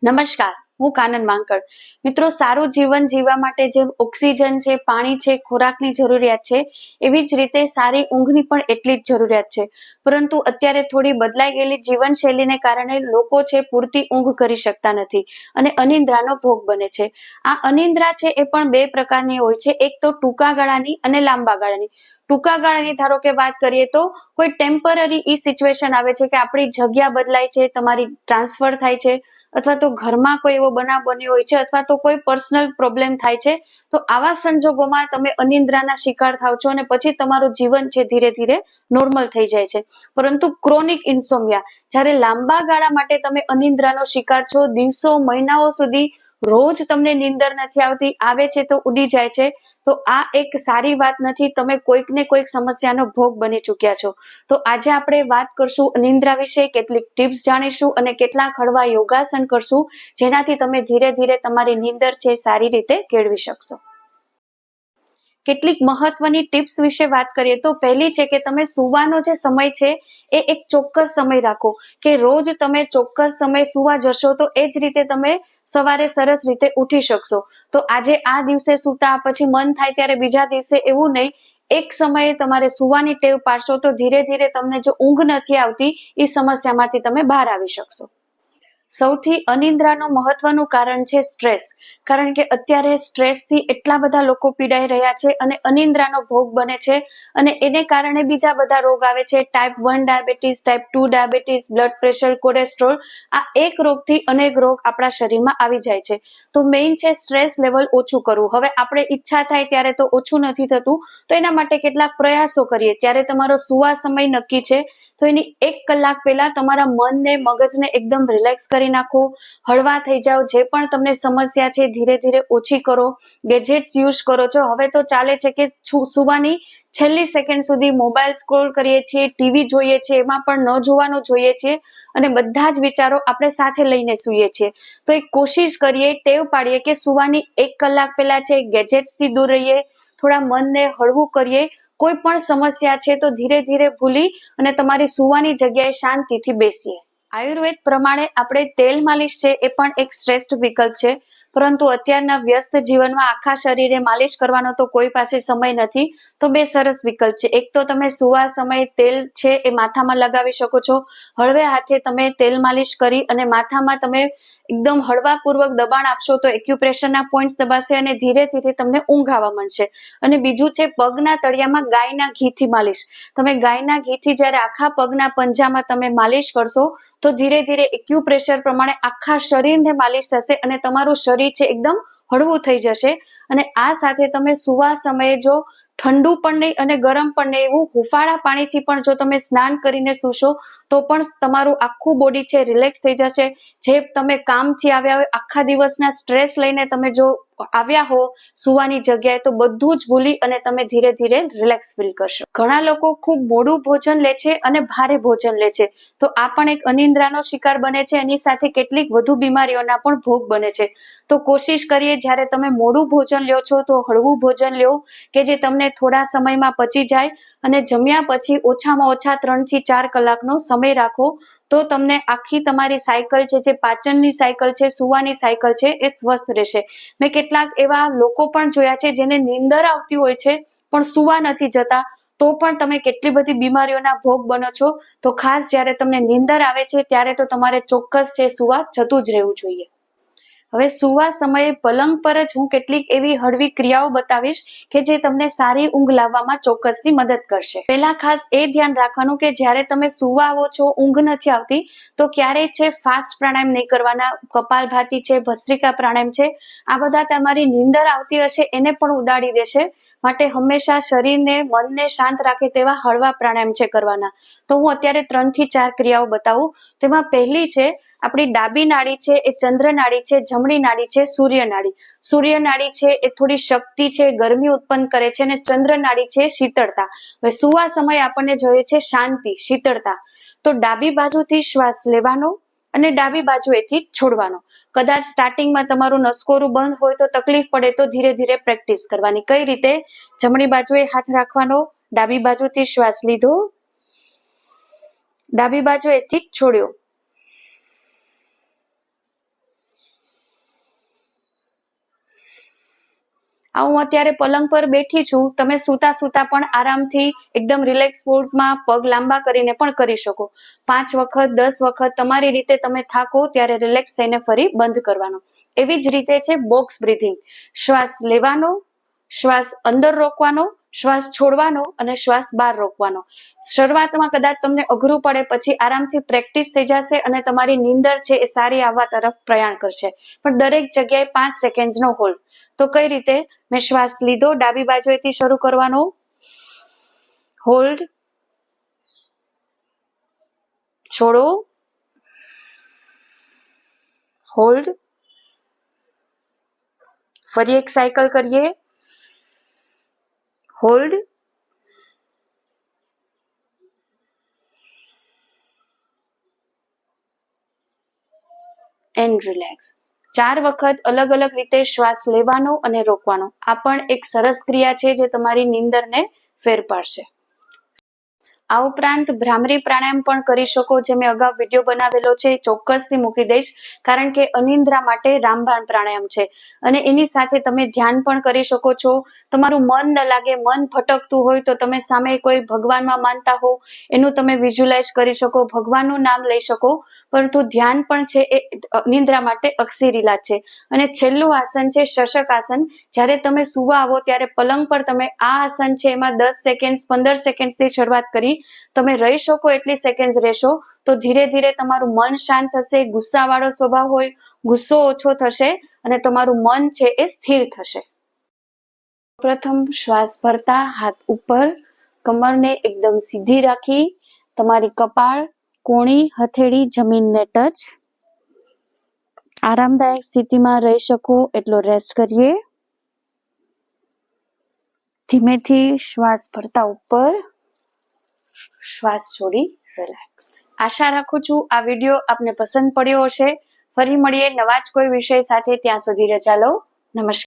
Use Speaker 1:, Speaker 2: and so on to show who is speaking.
Speaker 1: નમસ્કાર, હું કાનન માંકડ. મિત્રો, સારું જીવન જીવવા માટે જે ઓક્સિજન છે, પાણી છે, ખોરાકની જરૂરિયાત છે, એવી જ રીતે સારી ઊંઘની પણ એટલી જ જરૂરિયાત છે. પરંતુ અત્યારે થોડી બદલાઈ ગયેલી જીવનશૈલીને કારણે લોકો છે પૂરતી ઊંઘ કરી શકતા નથી અને અનિદ્રાનો ભોગ બને છે. આ અનિદ્રા છે એ પણ બે પ્રકારની હોય છે. એક તો ટૂંકા ગાળાની અને લાંબા ગાળાની. ટૂંકા ગાળાની ધારો કે વાત કરીએ તો કોઈ ટેમ્પરરી ઈ સિચ્યુએશન આવે છે કે આપણી જગ્યા બદલાય છે, તમારી ટ્રાન્સફર થાય છે, અથવા તો ઘરમાં કોઈ એવો બનાવ બન્યો હોય છે, અથવા તો કોઈ પર્સનલ પ્રોબ્લેમ થાય છે, તો આવા સંજોગોમાં તમે અનિદ્રાના શિકાર થાવ છો અને પછી તમારું જીવન છે ધીરે ધીરે નોર્મલ થઈ જાય છે. પરંતુ ક્રોનિક ઇન્સોમિયા, જ્યારે લાંબા ગાળા માટે તમે અનિદ્રાનો શિકાર છો, દિવસો મહિનાઓ સુધી રોજ તમને નીંદર નથી આવતી, આવે છે તો ઉડી જાય છે, તો આ એક સારી વાત નથી. તમે કોઈક ને કોઈક સમસ્યાનો ભોગ બની ચૂક્યા છો. તો આજે આપણે વાત કરશું અનિદ્રા વિશે, કેટલીક ટિપ્સ જાણીશું અને કેટલાક હળવા યોગાસન કરશું, જેનાથી તમે ધીરે ધીરે તમારી નીંદર છે સારી રીતે કેળવી શકશો. કેટલીક મહત્વની ટિપ્સ વિશે વાત કરીએ તો પહેલી છે કે તમે સુવાનો જે સમય છે એ એક ચોક્કસ સમય રાખો, કે રોજ તમે ચોક્કસ સમય સુવા જશો તો એ જ રીતે તમે સવારે સરસ રીતે ઉઠી શકશો. તો આજે આ દિવસે સૂતા, પછી મન થાય ત્યારે બીજા દિવસે, એવું નહીં. એક સમયે તમારે સુવાની ટેવ પાડશો તો ધીરે ધીરે તમને જો ઊંઘ નથી આવતી એ સમસ્યામાંથી તમે બહાર આવી શકશો. સૌથી અનિદ્રાનું મહત્વનું કારણ છે સ્ટ્રેસ. કારણ કે અત્યારે સ્ટ્રેસથી એટલા બધા લોકો પીડાઈ રહ્યા છે અને અનિદ્રાનો ભોગ બને છે, અને એને કારણે બીજા બધા રોગ આવે છે. Type 1 diabetes, type 2 diabetes, blood pressure, cholesterol, આ એક રોગથી અનેક રોગ આપણા શરીરમાં આવી જાય છે. તો મેઇન છે સ્ટ્રેસ લેવલ ઓછું કરવું. હવે આપણે ઈચ્છા થાય ત્યારે તો ઓછું નથી થતું, તો એના માટે કેટલાક પ્રયાસો કરીએ. ત્યારે તમારો સુવા સમય નક્કી છે તો એની 1 કલાક પહેલા તમારા મનને, મગજને એકદમ રિલેક્સ કરી નાખો, હળવા થઈ જાઓ. જે પણ તમને સમસ્યા છે ધીરે ધીરે ઓછી કરો. ગેજેટ્સ યુઝ કરો છો, હવે તો ચાલે છે કે સુવાની છેલ્લી સેકન્ડ સુધી મોબાઈલ સ્ક્રોલ કરીએ છીએ, ટીવી જોઈએ છીએ, એમાં પણ ન જોવાનું જોઈએ છીએ, અને બધા જ વિચારો આપણે સાથે લઈને સૂઈએ છીએ. તો એક કોશિશ કરીએ, ટેવ પાડીએ કે સુવાની 1 કલાક પહેલા છે ગેજેટ્સથી દૂર રહીએ, થોડા મનને હળવું કરીએ. કોઈ પણ સમસ્યા છે તો ધીરે ધીરે ભૂલી અને તમારી સુવાની જગ્યાએ શાંતિથી બેસીએ. આયુર્વેદ પ્રમાણે આપણે તેલ માલિશ છે એ પણ એક શ્રેષ્ઠ વિકલ્પ છે, પરંતુ અત્યારના વ્યસ્ત જીવનમાં આખા શરીરે માલિશ કરવાનો તો કોઈ પાસે સમય નથી. તો બે સરસ વિકલ્પ છે. એક તો તમે સુવા સમયે તેલ છે એ માથામાં લગાવી શકો છો. હળવે હાથે તમે તેલ માલિશ કરી અને માથામાં તમે એકદમ હળવાપૂર્વક દબાણ આપશો તો એક્યુપ્રેશરના પોઈન્ટ્સ દબાશે અને ધીરે ધીરે તમને ઊંઘ આવવા માંડશે. અને બીજું છે પગના તળિયામાં ગાયના ઘીથી માલિશ. તમે ગાયના ઘીથી જ્યારે આખા પગના પંજામાં તમે માલિશ કરશો તો ધીરે ધીરે એક્યુપ્રેશર પ્રમાણે આખા શરીરને માલિશ થશે અને તમારું શરીર છે એકદમ હળવું થઈ જશે. અને આ સાથે તમે સુવા સમયે જો ઠંડુ પણ નહીં અને ગરમ પણ નહીં, એવું હુંફાળા પાણીથી પણ જો તમે સ્નાન કરીને સૂશો તો પણ તમારું આખું બોડી છે રિલેક્સ થઈ જશે. જે તમે કામથી આવ્યા હોય, આખા દિવસના સ્ટ્રેસ લઈને તમે જો આવ્યા હો સુવાની જગ્યાએ, તો બધું જ ભૂલી અને તમે ધીરે ધીરે રિલેક્સ ફીલ કરશો. ઘણા લોકો ખૂબ મોડું ભોજન લે છે અને ભારે ભોજન લે છે, તો આ પણ એક અનિદ્રાનો શિકાર બને છે. એની સાથે કેટલીક વધુ બીમારીઓના પણ ભોગ બને છે. તો કોશિશ કરીએ જ્યારે તમે મોડું ભોજન લ્યો છો તો હળવું ભોજન લ્યો, કે જે તમને થોડા સમયમાં પચી જાય, અને જમ્યા પછી ઓછામાં ઓછા 3 થી 4 કલાકનો સમય રાખો. તો તમને આખી તમારી સાયકલ છે, જે પાચનની સાયકલ છે, સુવાની સાયકલ છે, એ સ્વસ્થ રહેશે. મેં કેટલાક એવા લોકો પણ જોયા છે જેને નીંદર આવતી હોય છે પણ સુવા નથી જતા, તો પણ તમે કેટલી બધી બીમારીઓના ભોગ બનો છો. તો ખાસ જ્યારે તમને નીંદર આવે છે ત્યારે તો તમારે ચોક્કસ છે સુવા જતું જ રહેવું જોઈએ. હવે સુવા સમયે પલંગ પર જ હું કેટલીક એવી હળવી ક્રિયાઓ બતાવીશ કે જે તમને સારી ઊંઘ લાવવામાં ચોક્કસથી મદદ કરશે. પહેલા ખાસ એ ધ્યાન રાખવાનું કે જ્યારે તમે સુવા આવો છો, ઊંઘ નથી આવતી, તો ક્યારેય છે ફાસ્ટ પ્રાણાયામ નહીં કરવાના. કપાલભાતિ છે, ભસ્ત્રિકા પ્રાણાયામ છે, આ બધા તમારી નીંદર આવતી હશે એને પણ ઉડાડી દેશે. માટે હંમેશા શરીરને, મનને શાંત રાખે તેવા હળવા પ્રાણાયામ છે કરવાના. તો હું અત્યારે 3 થી 4 ક્રિયાઓ બતાવું. તેમાં પહેલી છે આપણી ડાબી નાડી છે એ ચંદ્ર નાડી છે, જમણી નાડી છે સૂર્ય નાડી. સૂર્ય નાડી છે એ થોડી શક્તિ છે, ગરમી ઉત્પન્ન કરે છે, અને ચંદ્ર નાડી છે શીતળતા. હવે સુવા સમયે આપણને જોઈએ છે શાંતિ, શીતળતા. તો ડાબી બાજુથી શ્વાસ લેવાનો અને ડાબી બાજુએથી છોડવાનો. કદાચ સ્ટાર્ટિંગમાં તમારું નસકોરું બંધ હોય તો તકલીફ પડે તો ધીરે ધીરે પ્રેક્ટિસ કરવાની. કઈ રીતે? જમણી બાજુએ હાથ રાખવાનો, ડાબી બાજુથી શ્વાસ લીધો, ડાબી બાજુએથી છોડ્યો, આ હું અત્યારે પલંગ પર બેઠી છું, તમે સૂતા સૂતા પણ આરામથી એકદમ રિલેક્સ પોઝમાં પગ લાંબા કરીને પણ કરી શકો. 5 વખત 10 વખત તમારી રીતે તમે થાકો ત્યારે રિલેક્સ થઈને ફરી બંધ કરવાનો. એવી જ રીતે છે બોક્સ બ્રીથિંગ. શ્વાસ લેવાનો, શ્વાસ અંદર રોકવાનો, શ્વાસ છોડવાનો અને શ્વાસ બહાર રોકવાનો. શરૂઆતમાં કદાચ તમને અઘરું પડે, પછી આરામથી પ્રેક્ટિસ થઈ જશે અને તમારી નીંદર છે એ સારી આવવા તરફ પ્રયાણ કરશે. પણ દરેક જગ્યાએ 5 સેકન્ડનો હોલ્ડ. તો કઈ રીતે? મેં શ્વાસ લીધો, ડાબી બાજુએથી શરૂ કરવાનો, હોલ્ડ, છોડો, હોલ્ડ, ફરી એક સાયકલ કરીએ, હોલ્ડ, એન્ડ રિલેક્સ. 4 વખત અલગ અલગ રીતે શ્વાસ લેવાનો અને રોકવાનો. આ પણ એક સરસ ક્રિયા છે જે તમારી નીંદરને ફેર પાડશે. આ ઉપરાંત ભ્રામરી પ્રાણાયામ પણ કરી શકો, જે મેં અગાઉ વિડીયો બનાવેલો છે, ચોક્કસથી મૂકી દઈશ, કારણ કે અનિદ્રા માટે રામબાણ પ્રાણાયામ છે. અને એની સાથે તમે ધ્યાન પણ કરી શકો છો. તમારું મન ન લાગે, મન ભટકતું હોય તો તમે સામે કોઈ ભગવાનમાં માનતા હો એનું તમે વિઝ્યુલાઇઝ કરી શકો, ભગવાનનું નામ લઈ શકો, પરંતુ ધ્યાન પણ છે એ અનિદ્રા માટે અક્ષીરીલા છે. અને છેલ્લું આસન છે શશક આસન. જ્યારે તમે સુવા આવો ત્યારે પલંગ પર તમે આ આસન છે એમાં 10 સેકન્ડ 15 સેકન્ડથી શરૂઆત કરી, તમે રહી શકો એટલી સેકન્ડ રહેશો તો ધીરે ધીરે તમારું મન શાંત થશે, ગુસ્સાવાળો સ્વભાવ હોય ગુસ્સો ઓછો થશે અને તમારું મન છે એ સ્થિર થશે. પ્રથમ શ્વાસ ભરતા હાથ ઉપર, કમરને એકદમ સીધી રાખી, તમારી કપાળ, કોણી, હથેળી જમીનને ટચ. આરામદાયક સ્થિતિમાં રહી શકો એટલો રેસ્ટ કરીએ. ધીમેથી શ્વાસ ભરતા ઉપર, શ્વાસ છોડી રિલેક્સ. આશા રાખું છું આ વિડીયો આપને પસંદ પડ્યો હશે. ફરી મળીએ નવા જ કોઈ વિષય સાથે. ત્યાં સુધી રજા લો. નમસ્કાર.